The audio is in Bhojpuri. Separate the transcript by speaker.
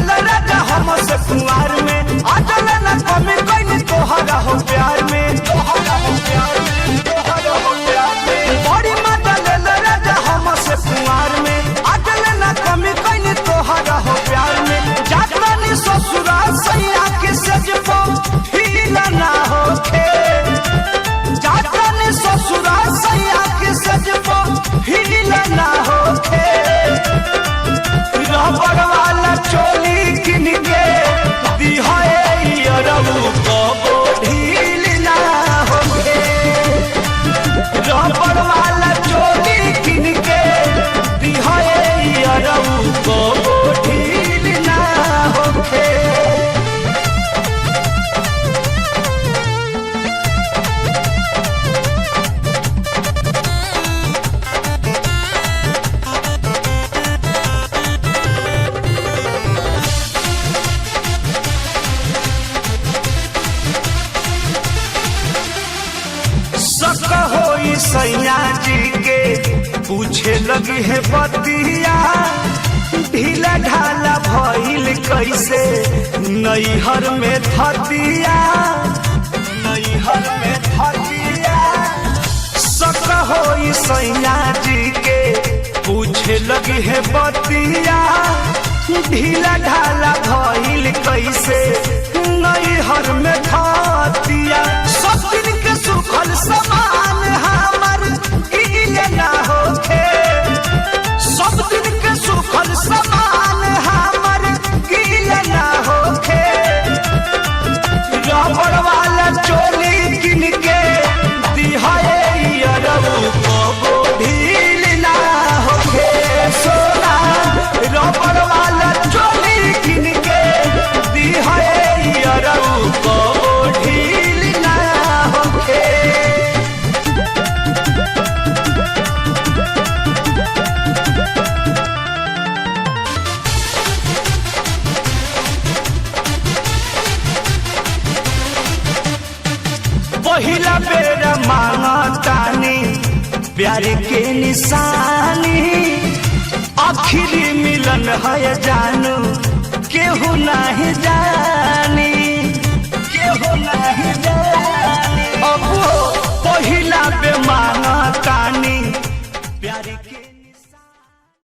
Speaker 1: ले राजा हमसे कुंवार में आजल न कमी कहीं तोहरा हो प्यार में तोहरा हो प्यार में तोहरा हो प्यार में बड़ी मजा ले राजा हमसे कुंवार में आजल न कमी कहीं तोहरा हो प्यार में जाता नी ससुराल सैया के सजपो ढीला ना होखे जाता नी ससुराल सैया के सजपो ढीला ना होखे रबड़ वाला चोली किन के दिहाए अरबू को ढील ना होखे रबड़ वाला चोली किन के दिहाए अरबू को ढील ना होखे। सक होई सैया जी के पूछे लगी है बतिया ढीला ढाला भइल कैसे नैहर में थतिया नैहर में थतिया सक होई सैया जी के पूछे लगी है बतिया ढीला ढाला भइल कैसे नैहर में थतिया सब दिन के सुखल समान हमर गीले ना होखे सब दिन के सुखल समान हमर गीले ना होखे रबड़ वाला चोली किन के दिहाए अरबू को ढील ना होखे सोना रबड़ वाला चोली किन के दिहाए अरबू को ढील ना होखे। पहिला बेर मांगतानी प्यार के निशानी आखिरी मिलन है जानू केहू नहीं जानी केहू नहीं जानी अब पहिला बे मांगतानी